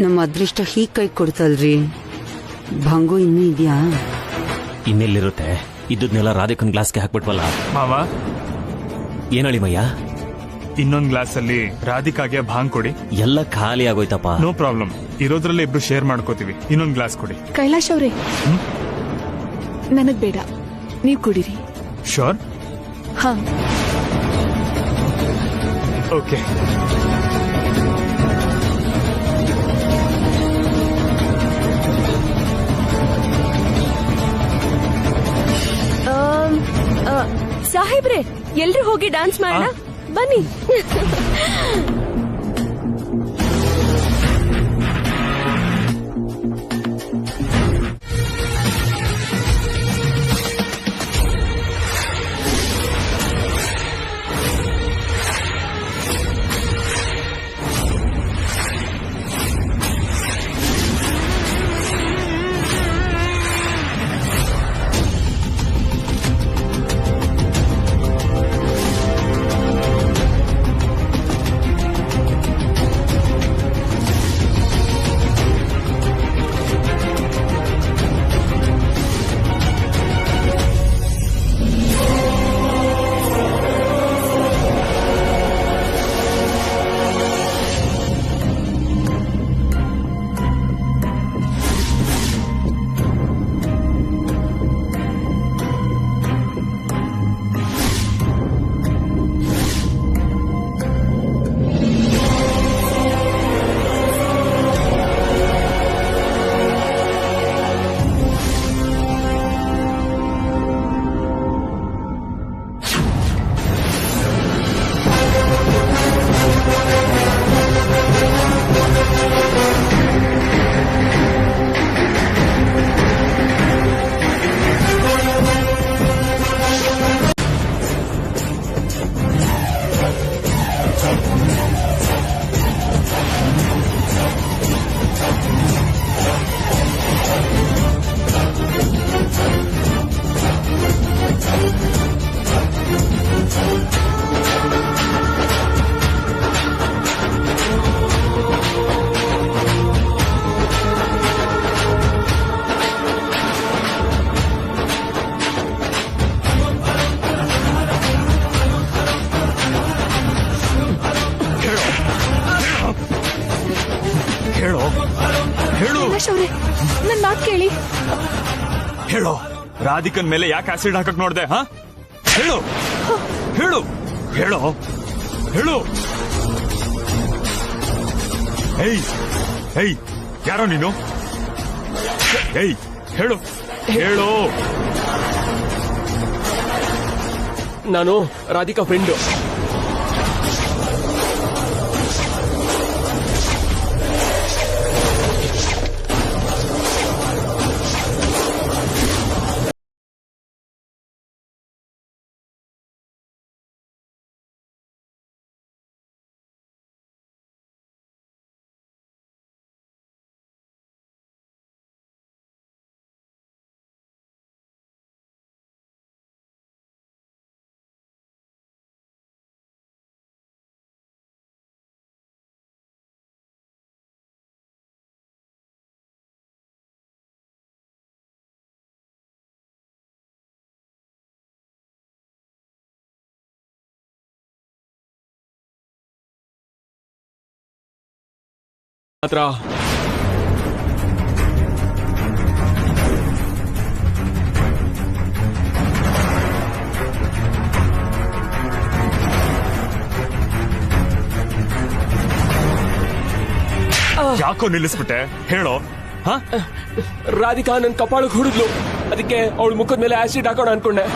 ನಮ್ಮ ಅದೃಷ್ಟ ಹೀಗ್ ಕೈ ಕೊಡ್ತಲ್ರಿ. ಭಂಗು ಇನ್ನೂ ಇದೆಯಾ? ಇನ್ನೆಲ್ಲಿರುತ್ತೆ? ಇದ್ದದ್ನೆಲ್ಲ ರಾಧಿಕನ್ ಗ್ಲಾಸ್ಗೆ ಹಾಕ್ಬಿಟ್ವಲ್ಲ. ಮಾವ, ಏನಳಿ ಮಯ್ಯ? ಇನ್ನೊಂದ್ ಗ್ಲಾಸ್ ಅಲ್ಲಿ ರಾಧಿಕಾಗೆ ಭಾಂಗ್ ಕೊಡಿ. ಎಲ್ಲ ಖಾಲಿ ಆಗೋಯ್ತಪ್ಪ. ನೋ ಪ್ರಾಬ್ಲಮ್, ಇರೋದ್ರಲ್ಲೇ ಇಬ್ರು ಶೇರ್ ಮಾಡ್ಕೋತೀವಿ. ಇನ್ನೊಂದ್ ಗ್ಲಾಸ್ ಕೊಡಿ. ಕೈಲಾಶ್ ಅವ್ರೆ, ನನಗ್ ಬೇಡ, ನೀವ್ ಕುಡೀರಿ. ಶೋರ್? ಹಾ, ಓಕೆ. ಸಾಹೇಬ್ರೆ, ಎಲ್ರು ಹೋಗಿ ಡ್ಯಾನ್ಸ್ ಮಾಡೋಣ ಬನ್ನಿ. ಮಾತ್ ಕೇಳಿ. ಹೇಳೋ, ರಾಧಿಕನ್ ಮೇಲೆ ಯಾಕೆ ಆಸಿಡ್ ಹಾಕಕ್ ನೋಡ್ದೆ? ಹಾ, ಹೇಳು ಹೇಳು ಹೇಳೋ, ಹೇಳು. ಏಯ್ ಏಯ್, ಯಾರೋ ನೀನು? ಏಯ್, ಹೇಳು ಹೇಳು. ನಾನು ರಾಧಿಕಾ ಫ್ರೆಂಡು. ಮಾತ್ರ ಯಾಕೋ ನಿಲ್ಲಿಸ್ಬಿಟ್ಟೆ? ಹೇಳೋ. ಹಾ, ರಾಧಿಕಾ ನನ್ ಕಪಾಳಕ್ಕೆ ಹೊಡೆದ್ಲು, ಅದಕ್ಕೆ ಅವಳ ಮುಖದ ಮೇಲೆ ಆಸಿಡ್ ಹಾಕೋಣ ಅನ್ಕೊಂಡೆ.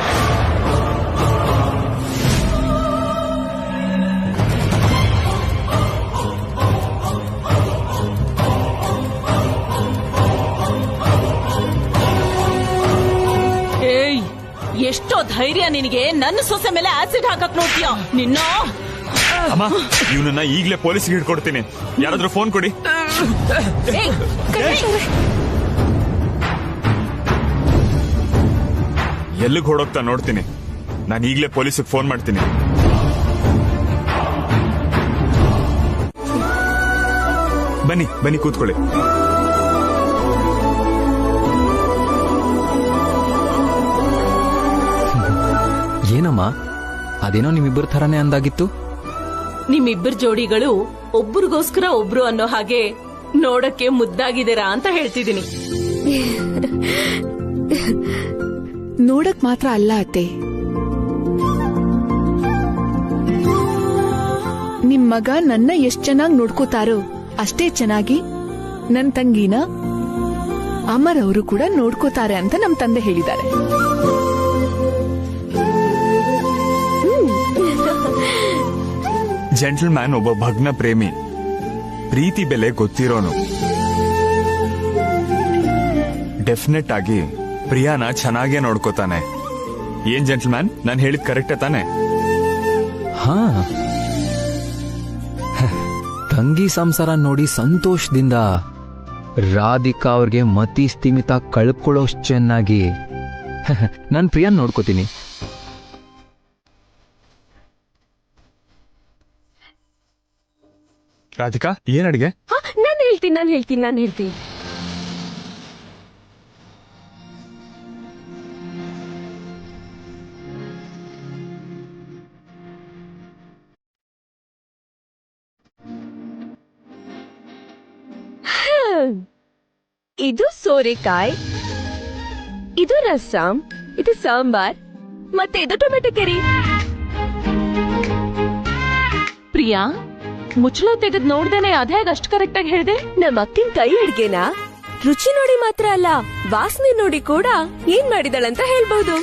ಏಯ್, ಎಷ್ಟೋ ಧೈರ್ಯ ನಿನಗೆ ನನ್ನ ಸೊಸೆ ಮೇಲೆ ಆಸಿಡ್ ಹಾಕಕ್ ನೋಡ್ತೀಯ ನಿನ್ನ? ಅಮ್ಮ, ಇವನನ್ನ ಈಗ್ಲೇ ಪೊಲೀಸ್ಗೆ ಹಿಡ್ಕೊಡ್ತೀನಿ. ಯಾರಾದ್ರೂ ಫೋನ್ ಕೊಡಿ. ಏಯ್, ಗಣೇಶ್ ಅವ್ರೆ. ಎಲ್ಲಿಗೆ ಹೊಡೋಗ್ತಾ ನೋಡ್ತೀನಿ. ನಾನು ಈಗ್ಲೇ ಪೊಲೀಸಿಗೆ ಫೋನ್ ಮಾಡ್ತೀನಿ. ಬನ್ನಿ ಬನ್ನಿ, ಕೂತ್ಕೊಳ್ಳಿ. ಏನಮ್ಮ, ಅದೇನೋ ನಿಮ್ಮಿಬ್ಬರ ಥರನೇ ಅಂದಾಗಿತ್ತು. ನಿಮ್ಮಿಬ್ಬರ ಜೋಡಿಗಳು ಒಬ್ರಿಗೋಸ್ಕರ ಒಬ್ರು ಅನ್ನೋ ಹಾಗೆ ನೋಡಕ್ಕೆ ಮುದ್ದಾಗಿದ್ದೀರಾ ಅಂತ ಹೇಳ್ತಿದ್ದೀನಿ. ನೋಡಕ್ ಮಾತ್ರ ಅಲ್ಲ ಅತ್ತೆ, ನಿಮ್ ಮಗ ನನ್ನ ಎಷ್ಟ್ ಚೆನ್ನಾಗಿ ನೋಡ್ಕೋತಾರೋ ಅಷ್ಟೇ ಚೆನ್ನಾಗಿ ನನ್ ತಂಗಿನ ಅಮರ್ ಅವರು ಕೂಡ ನೋಡ್ಕೋತಾರೆ ಅಂತ ನಮ್ ತಂದೆ ಹೇಳಿದ್ದಾರೆ. ಜೆಂಟಲ್ಮ್ಯಾನ್ ಒಬ್ಬ ಭಗ್ನ ಪ್ರೇಮಿ, ಪ್ರೀತಿ ಬೆಲೆ ಗೊತ್ತಿರೋನು. ಡೆಫಿನೆಟ್ ಆಗಿ ಪ್ರಿಯಾನ ಚೆನ್ನಾಗೇ ನೋಡ್ಕೋತಾನೆ. ಏನ್ ಜೆಂಟಲ್ಮ್ಯಾನ್, ನಾನು ಹೇಳಿದ್ ಕರೆಕ್ಟೇ ತಾನೆ? ಹಾ, ತಂಗಿ ಸಂಸಾರ ನೋಡಿ ಸಂತೋಷದಿಂದ ರಾಧಿಕಾ ಅವ್ರಿಗೆ ಮತಿ ಸ್ಥಿಮಿತ ಕಳ್ಕೊಳ್ಳೋಷ್ಟು ಚೆನ್ನಾಗಿ ನಾನು ಪ್ರಿಯಾನ್ ನೋಡ್ಕೋತೀನಿ. ರಾಧಿಕಾ, ಏನ್ ಅಡಿಗೆ? ನಾನು ಹೇಳ್ತೀನಿ. ಇದು ಸೋರೆಕಾಯಿ, ಇದು ರಸಂ, ಇದು ಸಾಂಬಾರ್, ಮತ್ತೆ ಇದು ಟೊಮೆಟೊ ಕರಿ. ಪ್ರಿಯಾ, ಮುಚ್ಚಳ ತೆಗೆದ್ ನೋಡ್ದೇನೆ ಅದೇ ಅಷ್ಟು ಕರೆಕ್ಟ್ ಆಗಿ ಹೇಳ್ದೆ. ನಮ್ಮ ಅಕ್ಕಿನ ಕೈ ಅಡ್ಗೆನ ರುಚಿ ನೋಡಿ ಮಾತ್ರ ಅಲ್ಲ, ವಾಸನೆ ನೋಡಿ ಕೂಡ ಏನ್ ಮಾಡಿದಳಂತ ಹೇಳ್ಬಹುದು.